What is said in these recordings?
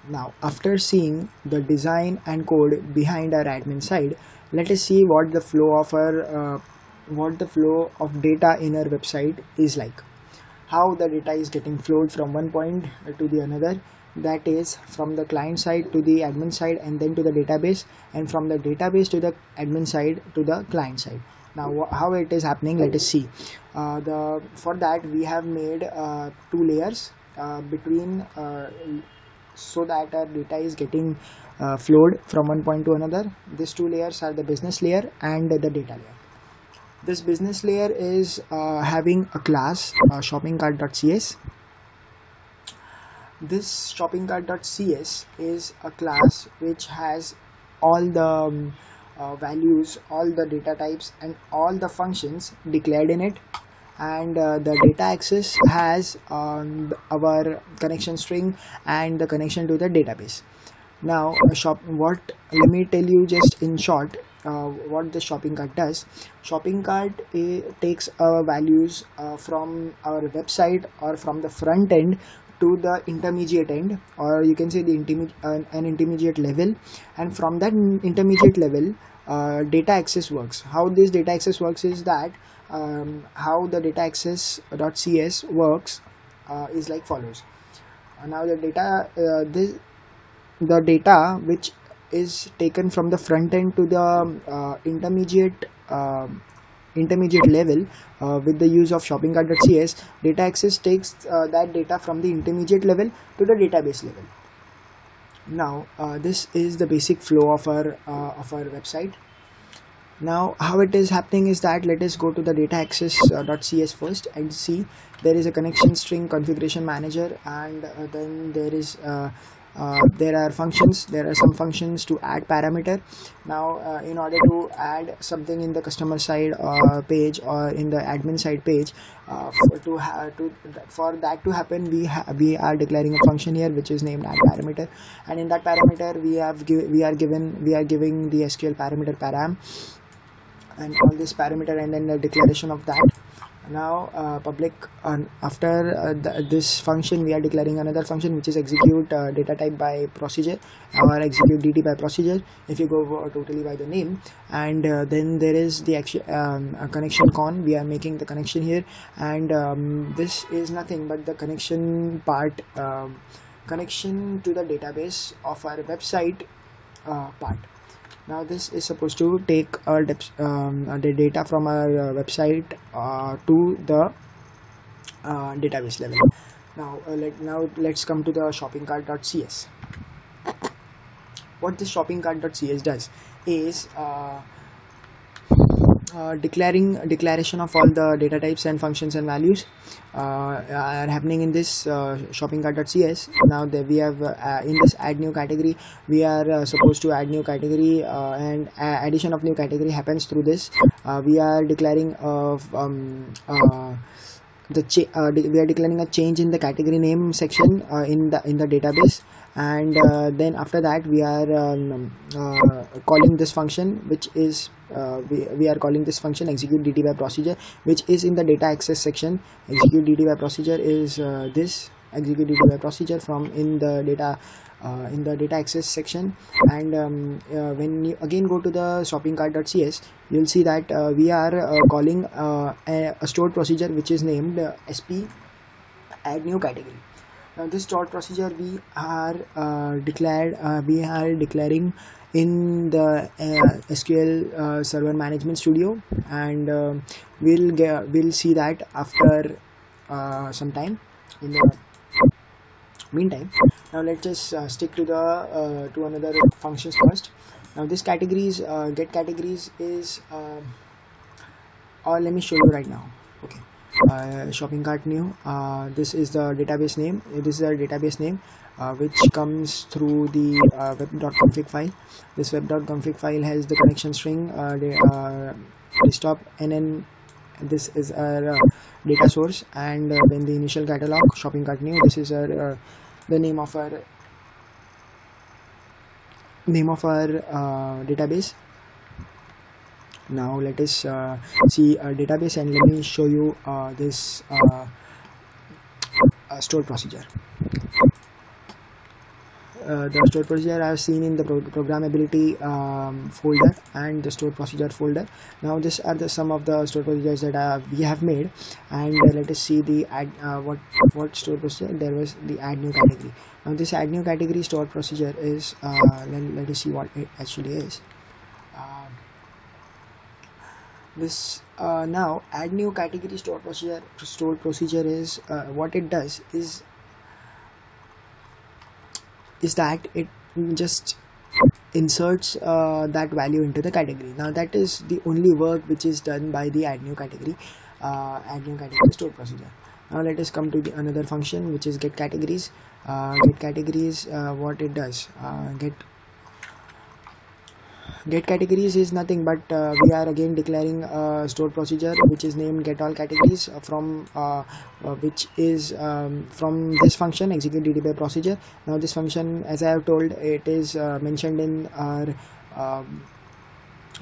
Now after seeing the design and code behind our admin side, let us see what the flow of data in our website is like. How the data is getting flowed from one point to the another, that is from the client side to the admin side and then to the database, and from the database to the admin side to the client side. Now how it is happening, let us see. The For that we have made two layers between so that our data is getting flowed from one point to another. These two layers are the business layer and the data layer. This business layer is having a class shoppingcart.cs. This shoppingcart.cs is a class which has all the values, all the data types and all the functions declared in it, and the data access has our connection string and the connection to the database. Now let me tell you just in short what the shopping cart does. Shopping cart takes values from our website or from the front end to the intermediate end, or you can say the an intermediate level, and from that intermediate level data access works. How this data access works is that how the data access.cs works is like follows. Now the data which is taken from the front end to the intermediate level with the use of shoppingcart.cs, data access takes that data from the intermediate level to the database level. Now this is the basic flow of our website. Now how it is happening is that let us go to the data access.cs first and see. There is a connection string configuration manager, and then there are functions. There are some functions to add parameter. Now in order to add something in the customer side page or in the admin side page, for that to happen, we are declaring a function here which is named add parameter, and in that parameter we are giving the SQL parameter param and all this parameter and then the declaration of that. Now public after this function we are declaring another function which is execute data type by procedure or execute dt by procedure if you go totally by the name. And then there is the actual connection con. We are making the connection here, and this is nothing but the connection part, connection to the database of our website part. Now this is supposed to take the data from our website to the database level. Now let's come to the shoppingcart.cs. What this shoppingcart.cs does is declaration of all the data types and functions and values are happening in this shoppingcart.cs. Now that we have in this add new category, we are supposed to add new category, and addition of new category happens through this. We are declaring we are declaring a change in the category name section in the database, and then after that we are calling this function which is we are calling this function execute dt by procedure, which is in the data access section. Execute dt by procedure is this execute dt by procedure from in the data access section. And when you again go to the shoppingcart.cs, you'll see that we are calling a stored procedure which is named sp add new category. Now this stored procedure we are declaring in the SQL Server Management Studio, and we'll see that after some time. In the meantime, now let's just stick to the to another functions first. Now this categories get categories is or let me show you right now. Okay, shopping cart new. This is the database name. This is a database name which comes through the web.config file. This web.config file has the connection string, desktop, and then this is our data source, and then the initial catalog shopping cart new. This is our the name of our database. Now let us see our database, and let me show you this stored procedure. the stored procedure are seen in the programmability folder and the stored procedure folder. Now these are the some of the stored procedures that we have made, and let us see the add what stored procedure. There was the add new category. Now this add new category stored procedure is let us see what it actually is. This now add new category stored procedure is what it does is that it just inserts that value into the category. Now that is the only work which is done by the add new category stored procedure. Now let us come to the another function, which is get categories. Get categories, what it does, get categories is nothing but we are again declaring a stored procedure which is named get all categories from which is from this function execute DDBY procedure. Now this function, as I have told, it is mentioned in our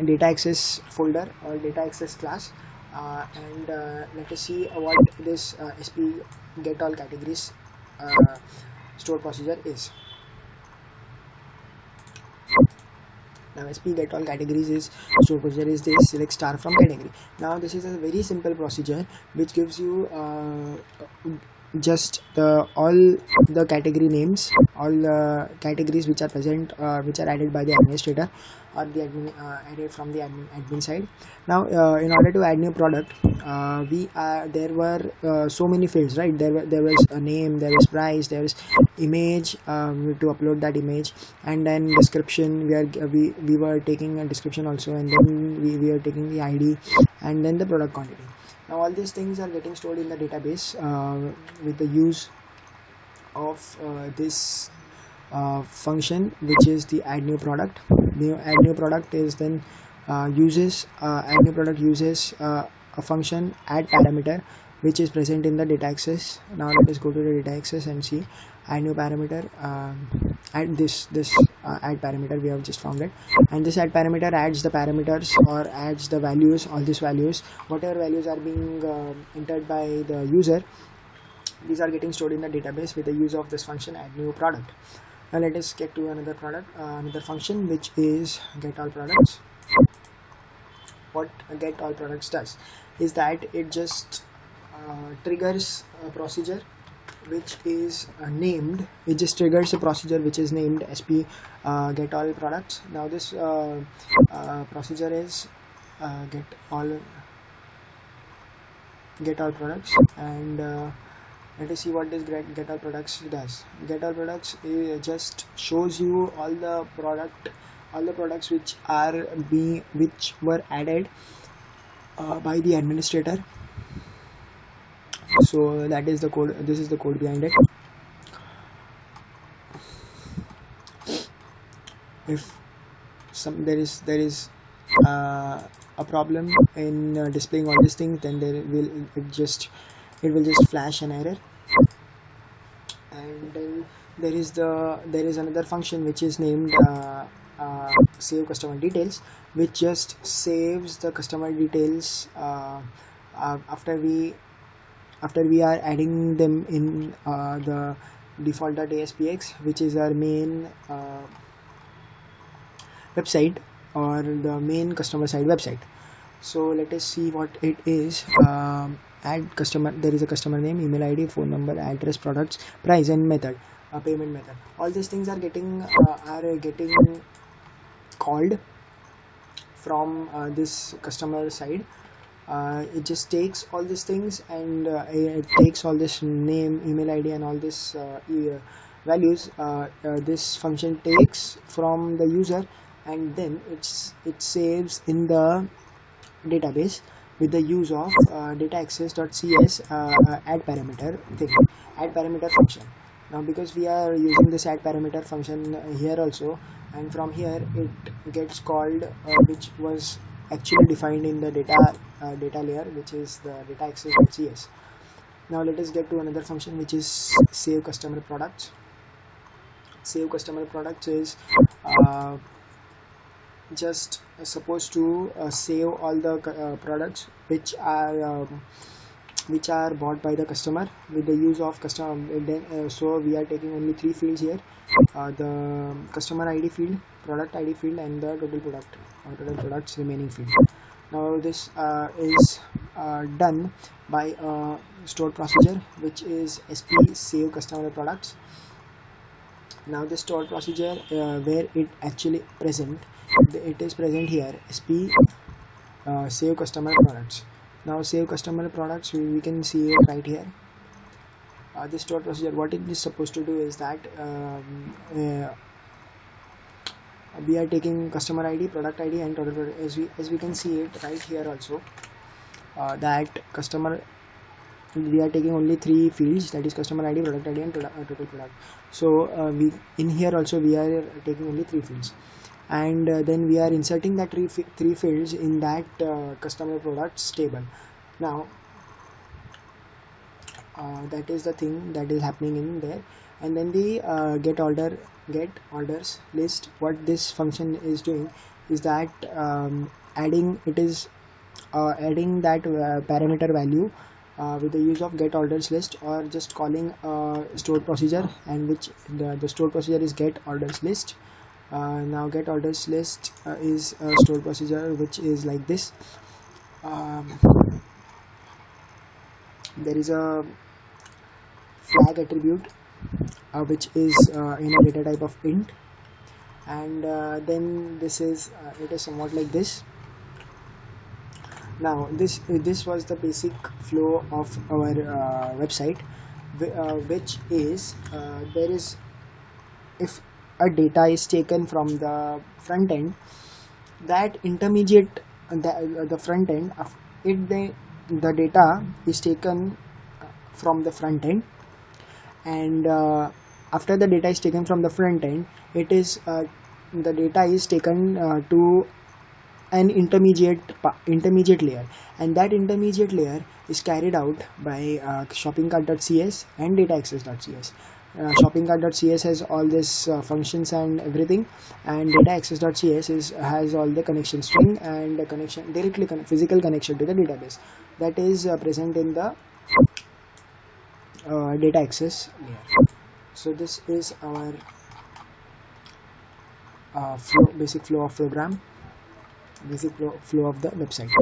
data access folder or data access class, and let us see what this sp get all categories stored procedure is. Now sp get all categories is stored procedure is this select star from category. Now this is a very simple procedure which gives you just all the category names, all the categories which are present, which are added by the administrator or the admin, added from the admin side. Now in order to add new product, there were so many fields, right? There was a name, there was price, there was image, to upload that image, and then description. We were taking a description also, and then we are taking the ID, and then the product quantity. Now all these things are getting stored in the database with the use of this function, which is the add new product. Add new product is then uses a function add parameter which is present in the data access. Now let us go to the data access and see add new parameter. Add this add parameter, we have just found it, and this add parameter adds the parameters or adds the values, all these values, whatever values are being entered by the user. These are getting stored in the database with the use of this function add new product. Now let us get to another function, which is get all products. What get all products does is that it just triggers a procedure which is named. It just triggers a procedure which is named sp get all products. Now this procedure is get all products, and let us see what this get all products does. Get all products just shows you all the products which were added by the administrator. So that is the code. This is the code behind it. If there is a problem in displaying all these things, then it will just flash an error. And then there is another function which is named save customer details, which just saves the customer details after we are adding them in the default.aspx, which is our main website or the main customer side website. So let us see what it is. Add customer, there is a customer name, email ID, phone number, address, products, price, and method, payment method. All these things are getting called from this customer side. It just takes all these things, and it takes all this name, email ID, and all this values this function takes from the user, and then it saves in the database with the use of data access.cs add parameter function. Now because we are using this add parameter function here also, and from here it gets called which was actually defined in the data layer, which is the data access.cs. Now let us get to another function, which is save customer products. Save customer products is just supposed to save all the products which are which are bought by the customer with the use of customer. So we are taking only three fields here: the customer ID field, product ID field, and the total products remaining field. Now this is done by a stored procedure, which is sp save customer products. Now this stored procedure, where it actually present, it is present here, sp save customer products. Now save customer products, we can see it right here. This stored procedure, what it is supposed to do is that we are taking customer ID, product ID, and total product. As we can see it right here also, that customer, we are taking only three fields, that is customer ID, product ID, and total product. So we in here also we are taking only three fields, and then we are inserting that three fields in that customer products table. Now that is the thing that is happening in there. And then the get orders list, what this function is doing is that adding that parameter value with the use of get orders list, or just calling stored procedure, and which the stored procedure is get orders list. Now get orders list is a stored procedure which is like this. There is a flag attribute which is in a data type of int, and then this is it is somewhat like this. Now this was the basic flow of our website, which is there is, if a data is taken from the front end, that intermediate, the front end of it, the data is taken from the front end, and after the data is taken from the front end, it is the data is taken to an intermediate layer, and that intermediate layer is carried out by shoppingcart.cs and dataaccess.cs. Shoppingcart.cs has all this functions and everything, and dataaccess.cs has all the connection string and the connection directly physical connection to the database that is present in the data access layer. So this is our basic flow of program, basic flow of the website.